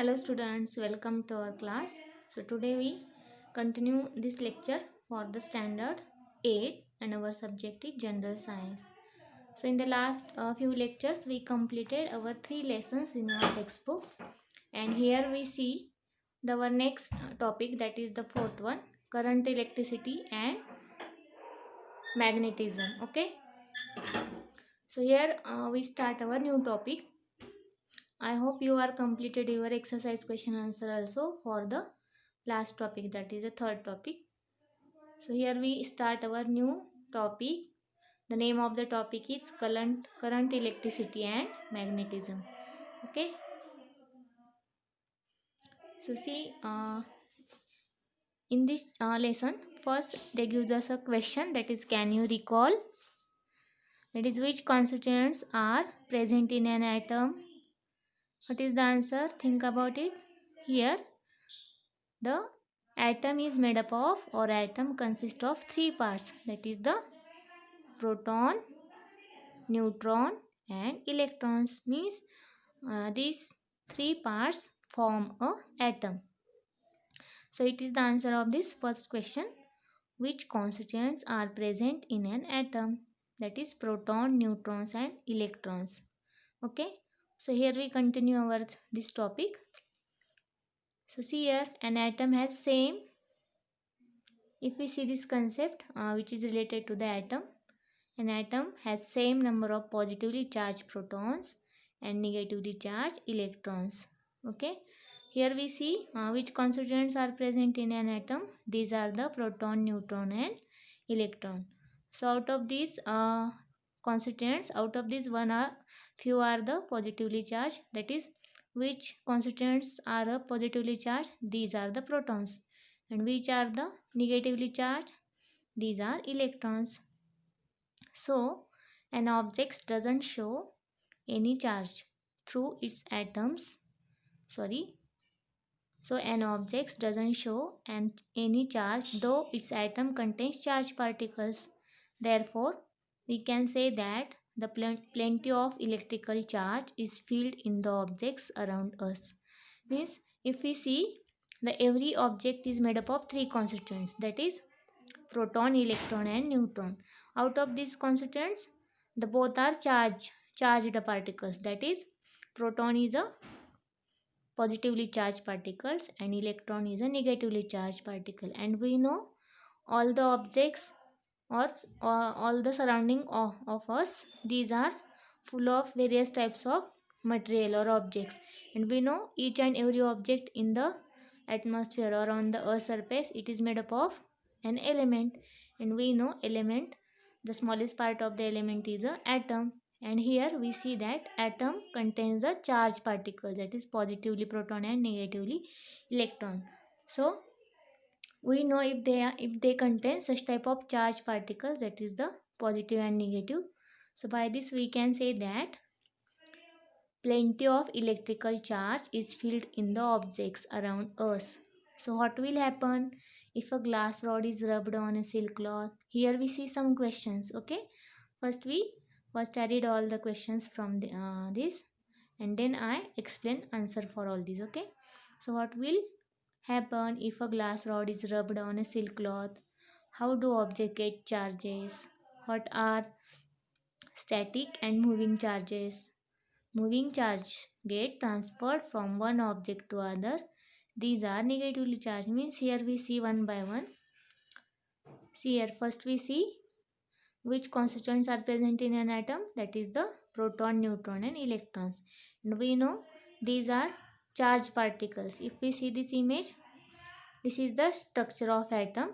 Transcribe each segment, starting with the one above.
Hello students, welcome to our class. So today we continue this lecture for the standard 8 and our subject is general science. So in the last few lectures we completed our 3 lessons in our textbook, and here we see our next topic, that is the fourth one, current, electricity and magnetism. Okay, so here we start our new topic. I hope you are completed your exercise question answer also for the last topic, that is the third topic. So here we start our new topic. The name of the topic is current, electricity and magnetism. Okay. So see, in this lesson, first they gives us a question, that is, can you recall? That is, which constituents are present in an atom? What is the answer? Think about it. Here the atom is made up of, or atom consists of, three parts, that is the proton, neutron and electrons. Means these three parts form a atom. So it is the answer of this first question. Which constituents are present in an atom? That is proton, neutrons and electrons. Okay, so here we continue our this topic. So see here, an atom has same, if we see this concept which is related to the atom, an atom has same number of positively charged protons and negatively charged electrons. Okay, here we see which constituents are present in an atom. These are the proton, neutron and electron. So out of these constituents, out of these one are few are the positively charged. That is, which constituents are positively charged? These are the protons. And which are the negatively charged? These are electrons. So an object doesn't show any charge through its atoms. Sorry. So an object doesn't show any charge though its atom contains charged particles. Therefore, we can say that the plenty of electrical charge is filled in the objects around us. Means if we see, the every object is made up of three constituents, that is proton, electron and neutron. Out of these constituents, the both are charged particles, that is proton is a positively charged particles and electron is a negatively charged particle. And we know all the objects or all the surrounding of us, these are full of various types of material or objects, and we know each and every object in the atmosphere or on the earth surface, it is made up of an element. And we know element, the smallest part of the element is a atom. And here we see that atom contains the charged particles, that is positively proton and negatively electron. So we know if they contain such type of charged particles, that is the positive and negative. So by this we can say that plenty of electrical charge is filled in the objects around us. So what will happen if a glass rod is rubbed on a silk cloth? Here we see some questions. Okay, first I read all the questions from this, and then I explain answer for all these. Okay, so what will happen if a glass rod is rubbed on a silk cloth? How do objects get charges? What are static and moving charges? Moving charge get transferred from one object to other. These are negatively charged. Means here we see one by one. See here, first we see which constituents are present in an atom, that is the proton, neutron and electrons. And we know these are charged particles. If we see this image, this is the structure of atom.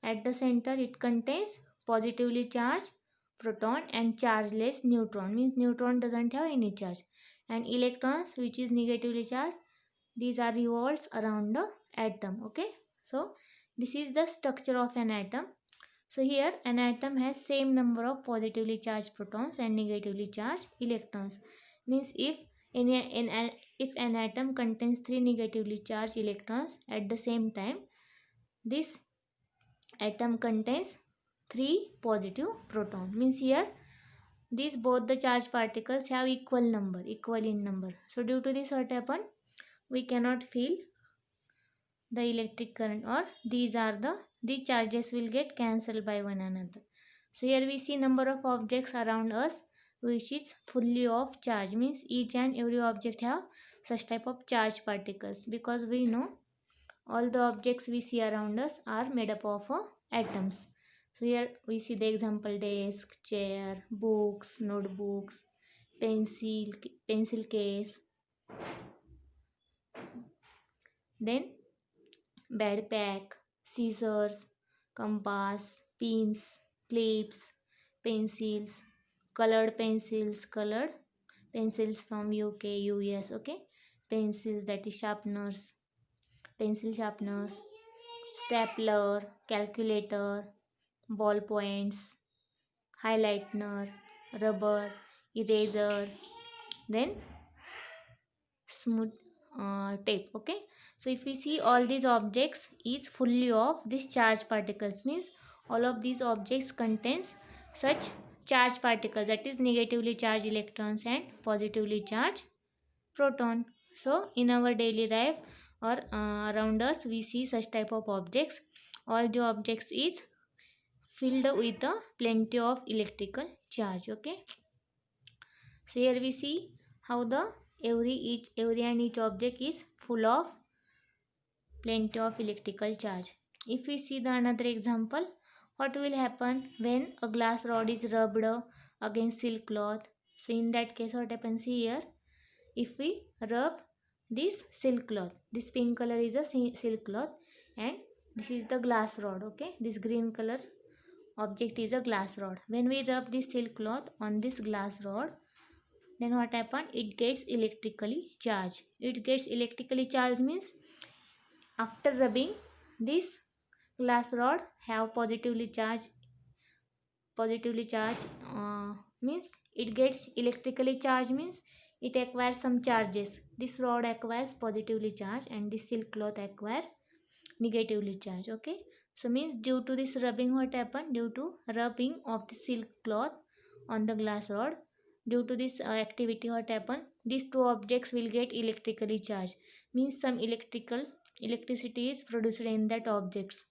At the center it contains positively charged proton and chargeless neutron, means neutron doesn't have any charge, and electrons which is negatively charged, these are revolves around the atom. Okay, so this is the structure of an atom. So here an atom has same number of positively charged protons and negatively charged electrons. Means if an atom contains three negatively charged electrons at the same time, this atom contains three positive proton. Means here these both the charged particles have equal in number. So due to this, what happened? we cannot feel the electric current, or these charges will get cancelled by one another. So here we see number of objects around us which is fully of charge, means each and every object have such type of charge particles, because we know all the objects we see around us are made up of atoms. So here we see the example: desk, chair, books, notebooks, pencil case, then backpack, scissors, compass, pins, clips, pencils, colored pencils from UK, US, okay, pencils, that is sharpeners, pencil sharpeners, stapler, calculator, ball points, highlighter, rubber, eraser, then smooth tape, okay. So if we see, all these objects is fully of these charge particles, means all of these objects contains such charge particles, that is negatively charged electrons and positively charged proton. So in our daily life, or around us, we see such type of objects. All the objects is filled with a plenty of electrical charge, okay. So here we see how the every and each object is full of plenty of electrical charge. If we see the another example, what will happen when a glass rod is rubbed against silk cloth? So in that case, what happens here? If we rub this silk cloth, this pink color is a silk cloth, and this is the glass rod, okay. This green color object is a glass rod. When we rub this silk cloth on this glass rod, then what happen? It gets electrically charged. It gets electrically charged means, after rubbing, this glass rod have positively charged, means it gets electrically charged, means it acquires some charges. This rod acquires positively charged and this silk cloth acquire negatively charged, okay. So means due to this rubbing, what happened? Due to rubbing of the silk cloth on the glass rod, due to this activity, what happened? These two objects will get electrically charged, means some electricity is produced in that objects,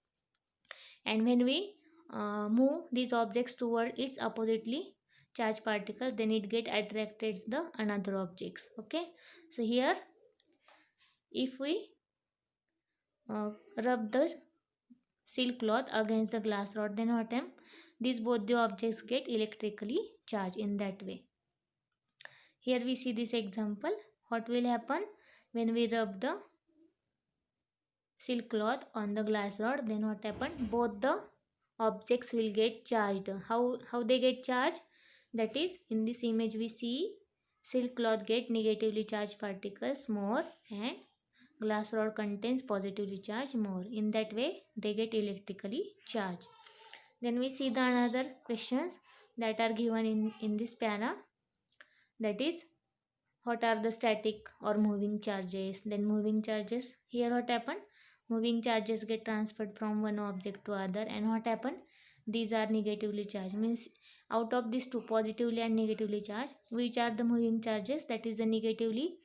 and when we move these objects toward its oppositely charged particles, then it get attracted the another objects, okay. So here, if we rub the silk cloth against the glass rod, then what happen? These both the objects get electrically charged in that way. Here we see this example. What will happen when we rub the silk cloth on the glass rod? Then what happened? Both the objects will get charged. How they get charged? That is, in this image we see silk cloth get negatively charged particles more, and glass rod contains positively charged more. In that way, they get electrically charged. Then we see the another questions that are given in this para. That is, what are the static or moving charges? Then moving charges. Here what happened? Moving charges get transferred from one object to other, and what happened? These are negatively charged. Means out of these two, positively and negatively charged, which are the moving charges? That is, the negatively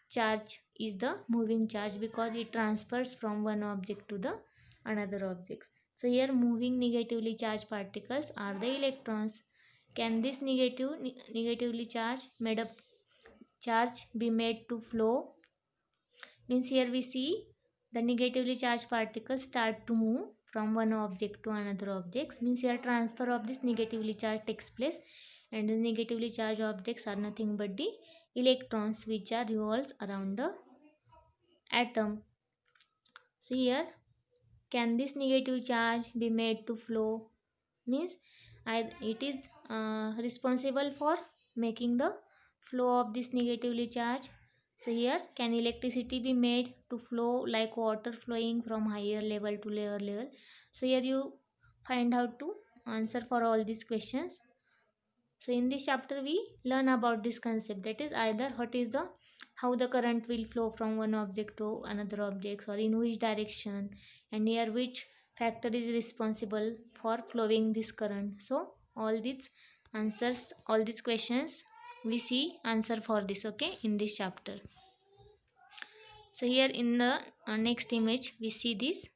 charge is the moving charge, because it transfers from one object to the another object. So here moving negatively charged particles are the electrons. Can this negatively charge be made to flow? Means here we see the negatively charged particles start to move from one object to another object. Means here transfer of this negatively charged takes place, and the negatively charged objects are nothing but the electrons which are revolves around the atom. So here, can this negative charge be made to flow? Means it is responsible for making the flow of this negatively charge. So here, can electricity be made to flow like water flowing from higher level to lower level? So here you find out to answer for all these questions. So in this chapter we learn about this concept, that is, either what is the how the current will flow from one object to another object, or in which direction, and here which factor is responsible for flowing this current. So all these answers, all these questions we see answer for this, okay, in this chapter. So here in the next image we see this.